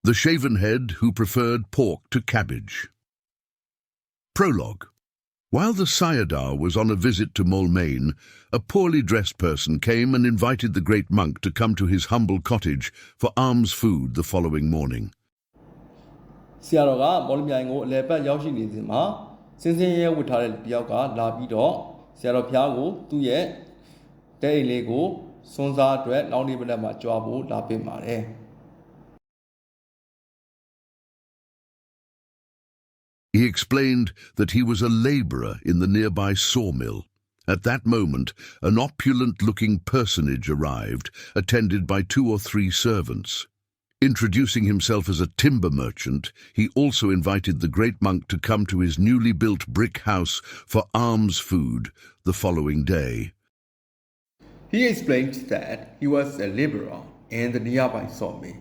The Shaven-Head who preferred pork to cabbage. Prologue. While the Sayadaw was on a visit to Moulmein, a poorly dressed person came and invited the great monk to come to his humble cottage for alms food the following morning. Siaroga, Molmiango, Lepa Yoshinizima, Sinsia Witare Bioga, Labido, Siaropiago, Tuye, De Lego, Sonza Dread, Launibama Joabo, Lapimare. He explained that he was a laborer in the nearby sawmill. At that moment, an opulent-looking personage arrived, attended by 2 or 3 servants. Introducing himself as a timber merchant, he also invited the great monk to come to his newly built brick house for alms food the following day. He explained that he was a laborer in the nearby sawmill.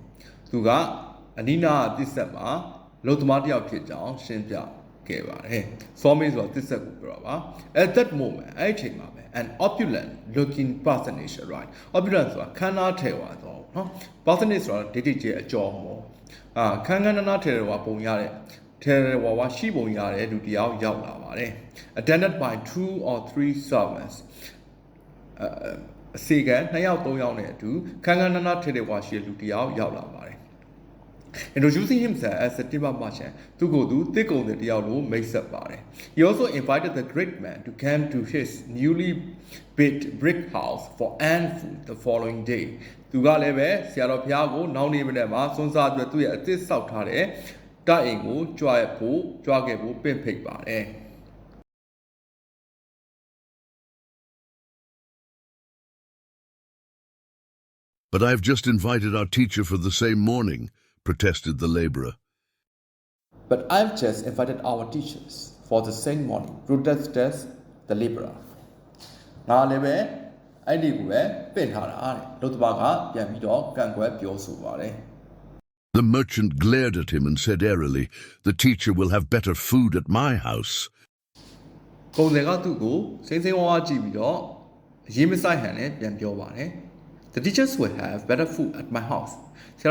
Tuga, Anina Disama, Lotmatia Pijang, Shimpia, Kevare. Sawmills was this at that moment, I take an opulent looking personage arrived. Opulence was cannot tell no? Personage was dedicated a job more. Kangana Terra Ponyare, Terra Shibonyare, Ludiao Yavare. Attended by 2 or 3 servants. Sigan, Nayao Toyane, too, Kangana Terra Ludiao Yavare. Introducing himself as a timber merchant to go to take on the Diablo makes up body. He also invited the great man to come to his newly built brick house for alms food the following day. Tugaleve, Siaropiago, now named Emma, Sonsa to a this South Tare, Daingo, Joypo, Joagebo, Pimpig body. But I've just invited our teacher for the same morning, protested the laborer. But I've just invited our teachers for the same morning, protested the laborer. Now, I The merchant glared at him and said airily, "The teacher will have better food at my house." The teachers will have better food at my house. The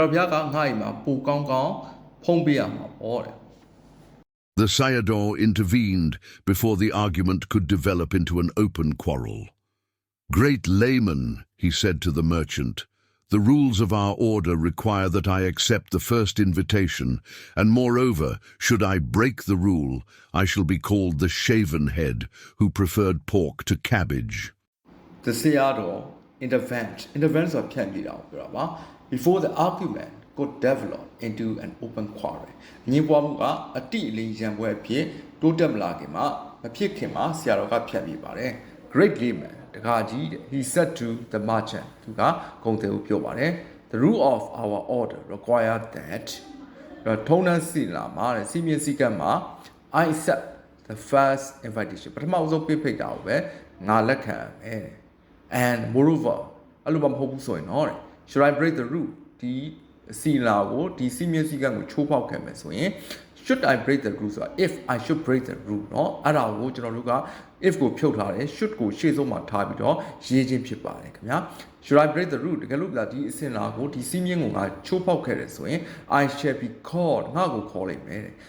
Sayadaw intervened before the argument could develop into an open quarrel. "Great layman," he said to the merchant, "the rules of our order require that I accept the first invitation, and moreover, should I break the rule, I shall be called the Shaven-Head, who preferred pork to cabbage." The Sayadaw intervened of Piangira before the argument could develop into an open quarrel. Nibuamuga, a tea legion where Pie, Dotemlagima, a Piekima, Siaroga Piabibare. Great layman, the Gaji, he said to the merchant, Tuga, Conte Piobare, the rule of our order required that the Tona Silama and Simeon Sikama, I accept the first invitation. But Mauzo Pipe Dawe, Nalaka, and moreover, should I break the rule? Should I break the rules? If I should break the rule, no? If go Piotare, should go Shizoma Tabido, Yejin Pipare. Should I break the rule? The Galuga di Sinago, the Simeon Chopal Keresway, I shall be called, Nago calling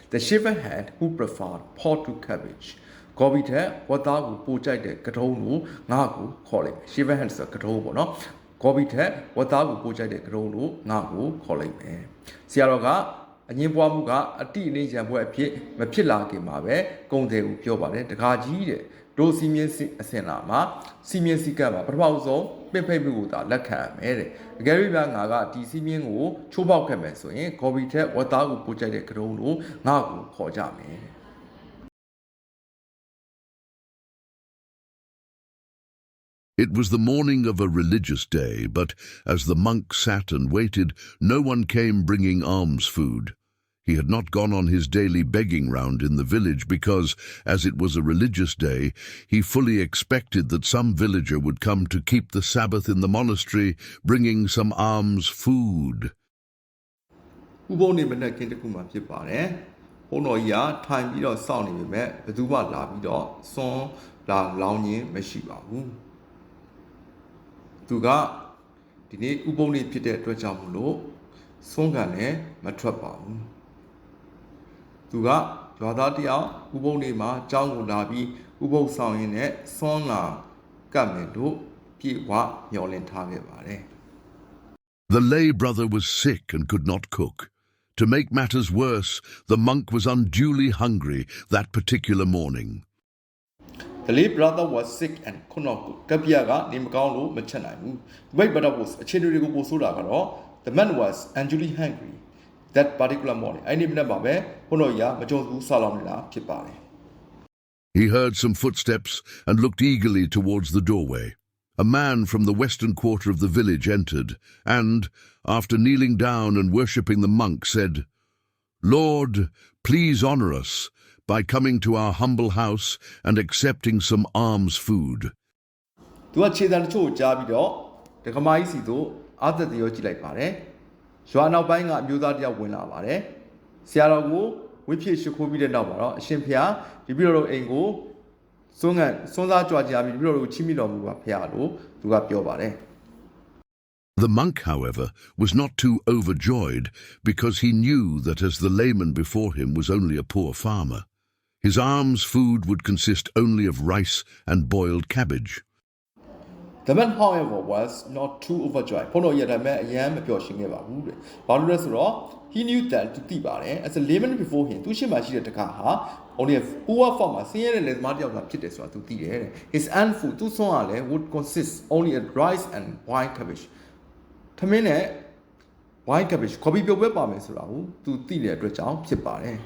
the Shaven-Head who preferred pork to cabbage. Gobite, what I will put the Katonu, Nago, calling. Shaven-Head's a Katono. Gobite, what I will put the Katonu, Nago, calling. Siaroga, a Nibuamuga, a teenage and where Mapilla Gimabe, Conde Piobare, the Gaji, those Simeons Senama, Simeons Sigama, Proposal, Pepebuda, Laka, Mary, Gary Bangaga, the Simeon, Chobal Cameso, Gobite, what I will put the Katonu, Nago, Kojame. It was the morning of a religious day, but as the monk sat and waited, no one came bringing alms food. He had not gone on his daily begging round in the village because, as it was a religious day, he fully expected that some villager would come to keep the Sabbath in the monastery, bringing some alms food. Tuga, the Uboni Peter Dredjamulo, စွန့်ကန်လည်းမထွက်ပါဘူးသူကရွာသားတယောက်ဥပုံနေမှာကြောင်းကိုလာပြီးဥပုပ်ဆောင်ရင်းနဲ့စွန့်လာကပ်မယ်လို့ပြေဝမျောလင့်ထားခဲ့ပါတယ် The lay brother was sick and could not cook. To make matters worse, the monk was unduly hungry that particular morning. The late brother was sick and could not cook. ကပြကနေမကောင်းလို့မချက်နိုင်ဘူး The late brother was အခြေအနေတွေကိုပို့ဆိုတာကတော့ The man was unduly hungry that particular morning အဲ့ဒီမနေ့မှာပဲဘုန်းတော်ကြီးကမကြုံဘူးဆာလောင်နေတာဖြစ်ပါတယ် He heard some footsteps and looked eagerly towards the doorway. A man from the western quarter of the village entered and, after kneeling down and worshipping the monk, said, "Lord, please honor us by coming to our humble house and accepting some alms food." သူကခြေတံတချို့ကြားပြီးတော့ဒကမာကြီးစီတို့အာသက်တရောကြည့်လိုက်ပါတယ်ရွာနောက်ပိုင်းကအမျိုးသားတယောက်ဝင်လာပါတယ်ဆရာတော်ကိုဝိဖြစ်ရှိခိုးပြီးတဲ့နောက်မှာတော့အရှင်ဖျားဒီပြီးတော့အိမ်ကိုစွန်းစားကြွားကြပြီးပြီးတော့ချီးမြှောက်တော်မူပါဖျားလို့သူကပြောပါတယ် The monk, however, was not too overjoyed because he knew that as the layman before him was only a poor farmer, his alms food would consist only of rice and boiled cabbage. The man, however, was not too overjoyed. ဘုန်းတော်ရတဲ့မဲ့အယမ်းမပျော်ရွှင်ခဲ့ပါဘူးတဲ့ဘာလို့လဲဆိုတော့ he knew that သူသိပါတယ် as a layman before him သူရှိမှရှိတဲ့တခါဟာ only a poor farmer ဆင်းရဲတဲ့လယ်သမားတယောက်သာဖြစ်တယ်ဆိုတာသူသိတယ်တဲ့ his alms food သူစွန့်ရလဲ would consist only of rice and boiled cabbage ထမင်းနဲ့ boiled cabbage ခေါ်ပြီးပြုတ်ပဲပါမယ်ဆိုတာကိုသူသိတဲ့အတွက်ကြောင့်ဖြစ်ပါတယ်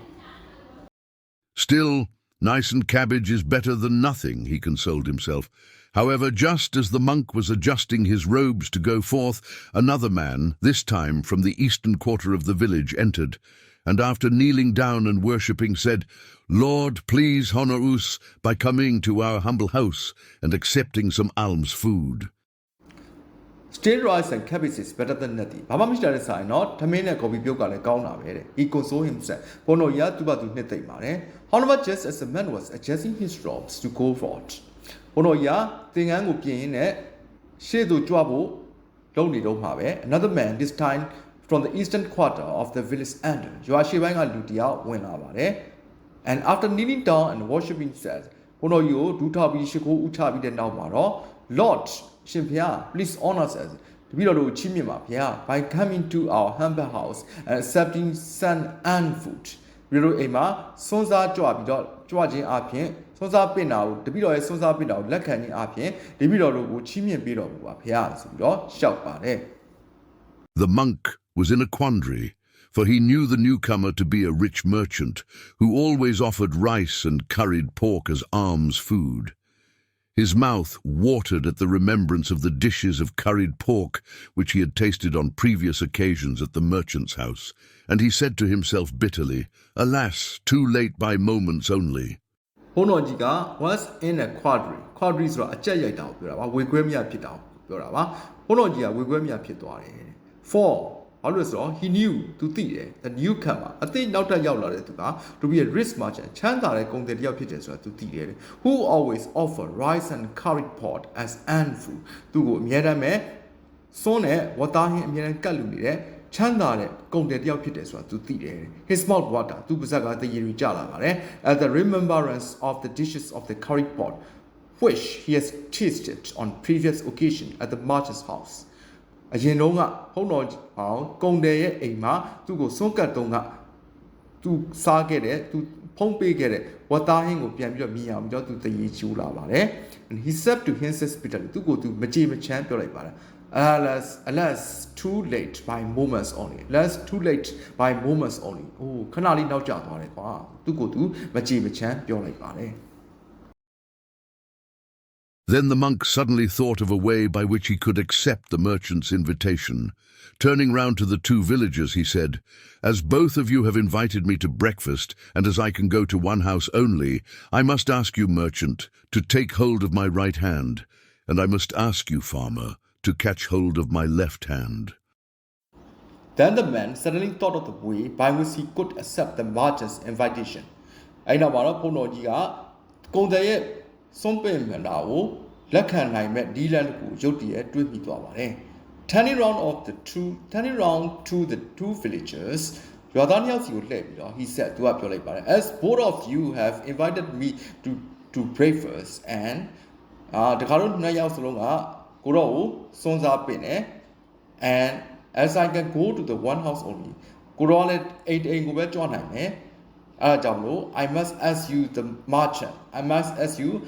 Still, nice and cabbage is better than nothing, he consoled himself. However, just as the monk was adjusting his robes to go forth, another man, this time from the eastern quarter of the village, entered, and after kneeling down and worshipping, said, "Lord, please honor us by coming to our humble house and accepting some alms food." Stale rice and cabbage is better than nothing. ဘာမှမရှိတဲ့ဆိုင်တော့ထမင်းနဲ့ကော်ဖီပြုတ်ကလည်းကောင်းတာပဲတဲ့ He consoled himself. ဘုန်းတော်ကြီးကသူ့ဘာသူနှစ်သိမ့်ပါတယ် However, just as the man was adjusting his robes to go forth. ဘုန်းတော်ကြီးကသင်္ကန်းကိုပြင်ရင်းနဲ့ရှေ့သို့ကြွဖို့လုပ်နေတော့မှာပဲ Another man this time from the eastern quarter of the village entered. ရွာရှေ့ပိုင်းကလူတယောက်ဝင်လာပါတယ် And after kneeling down and worshiping said ဘုန်းတော်ကြီးကိုဒူးထောက်ပြီးရှိခိုးဥချပြီးတဲ့နောက်မှာတော့ Lordရှင်ဖျား please honor us တပည့်တော်တို့ချီးမြှင့်ပါဗျာ by coming to our humble house and accepting sun and food ပြီးတော့အိမ်မှာစွန်းစားကြွပြီးတော့ကြွခြင်းအပြင်စွန်းစားပင့်တာကိုတပည့်တော်ရဲ့စွန်းစားပင့်တာကိုလက်ခံခြင်းအပြင်တပည့်တော်တို့ကိုချီးမြှင့်ပေးတော်မူပါဗျာဆိုပြီးတော့ရှောက်ပါတယ် The monk was in a quandary, for he knew the newcomer to be a rich merchant who always offered rice and curried pork as alms food. His mouth watered at the remembrance of the dishes of curried pork which he had tasted on previous occasions at the merchant's house, and he said to himself bitterly, "Alas, too late by moments only." ဘုန်းတော်ကြီးက was in a quandary ဆိုတာအကြက်ရိုက်တာကိုပြောတာပါဝေခွဲမြဖြစ်တာကိုပြောတာပါဘုန်းတော်ကြီးကဝေခွဲမြဖြစ်သွားတယ် for ဘာလို့လဲဆိုတော့ he knew သူသိတယ် the newcomer အသိနောက်ထပ်ရောက်လာတဲ့သူက to be a rich merchant ချမ်းသာတဲ့ကုန်သည်တယောက်ဖြစ်တယ်ဆိုတာသူသိတယ် who always offer rice and curried pork as and food သူကိုအမြဲတမ်းပဲစွန်းနဲ့ဝတ်သားဟင်းအမြဲတမ်းကတ်လူနေတဲ့ချမ်းသာတဲ့ကုန်တယ်တယောက်ဖြစ်တယ်ဆိုတာသူသိတယ် his mouth water သူပါးစပ်ကတရေရီကျလာပါတယ် at the remembrance of the dishes of the curried pork which he has tasted on previous occasion at the merchant's house အရင်တုန်းကဘုန်းတော်အောင်ကုန်တယ်ရဲ့အိမ်မှာသူ့ကိုစွန့်ကတ်တုံးကသူစားခဲ့တဲ့သူဖုံးပေးခဲ့တဲ့ဝတ်သားဟင်းကိုပြန်ပြီးတော့မြင်အောင်ပြီးတော့သူတရေချိုးလာပါတယ် and he said to him hospitably သူ့ကိုသူမကြေမချမ်းပြောလိုက်ပါတယ် alas too late by moments only alas too late by moments only အိုးခဏလေးနောက်ကျသွားတယ်ကွာသူ့ကိုသူမကြေမချမ်းပြောလိုက်ပါတယ် Then the monk suddenly thought of a way by which he could accept the merchant's invitation. Turning round to the two villagers, he said, "As both of you have invited me to breakfast, and as I can go to one house only, I must ask you, merchant, to take hold of my right hand, and I must ask you, farmer, to catch hold of my left hand." Then the man suddenly thought of the way by which he could accept the merchant's invitation. အဲ့နောက်မှာတော့ဘုန်းတော်ကြီးကကုန်တယ်ရဲ့စွန့်ပစ်မှန်တာကိုလက်ခံနိုင်မဲ့ဒီလန်ကိုရုတ်တရက်တွေးမိသွားပါတယ် turning round to the two villagers, he said, as both of you have invited me to breakfast and and as I can go to the one house only, I must ask you the merchant. I must ask you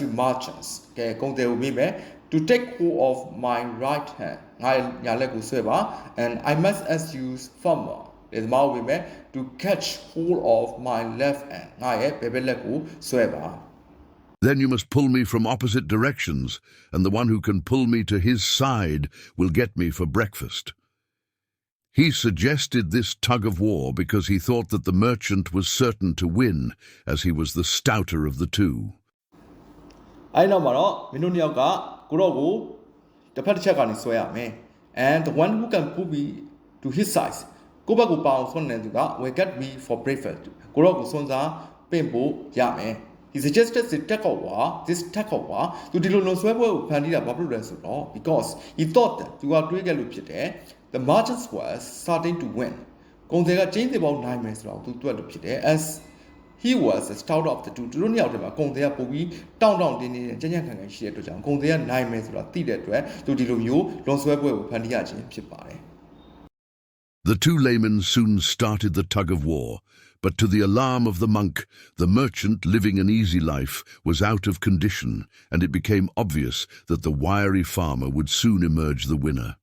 merchants. Okay, to take hold of my right hand. And I must ask you farmer. To catch hold of my left hand. Then you must pull me from opposite directions, and the one who can pull me to his side will get me for breakfast. He suggested this tug of war because he thought that the merchant was certain to win, as he was the stouter of the two. And the one who can pull me to his size will get me for breakfast. He suggested this tug of war to because he thought that the merchants were starting to win. As he was the stouter of the two. The two laymen soon started the tug of war, but to the alarm of the monk, the merchant living an easy life was out of condition, and it became obvious that the wiry farmer would soon emerge the winner.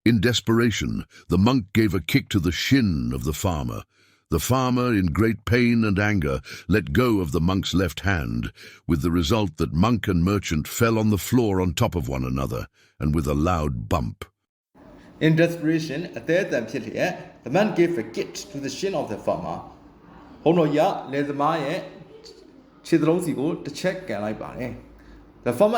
In desperation, the monk gave a kick to the shin of the farmer. The farmer, in great pain and anger, let go of the monk's left hand, with the result that monk and merchant fell on the floor on top of one another, and with a loud bump. In desperation, the man gave a kick to the shin of the farmer. The farmer in great pain,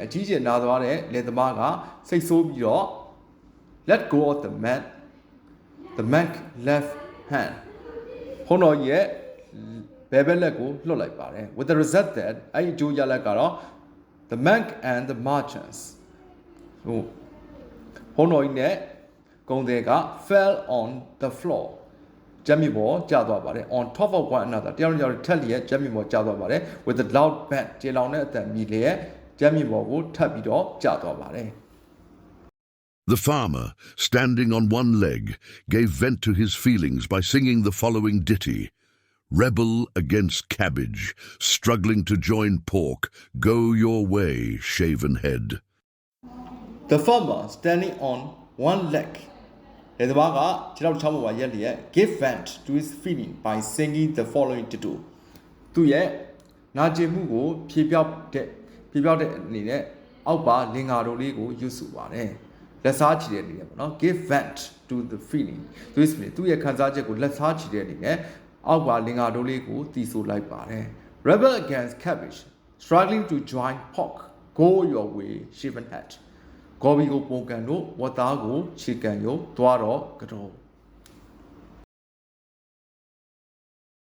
let go of the man's left hand. With the result that the monk and the merchants fell on the floor. On top of one another. With a loud bang. The farmer, standing on one leg, gave vent to his feelings by singing the following ditty. Rebel against cabbage, struggling to join pork, go your way, Shaven-Head. The farmer, standing on one leg, gave vent to his feeling by singing the following ditty. Give vent to the feeling. Rebel against cabbage, struggling to join pork, go your way, Shaven-Head.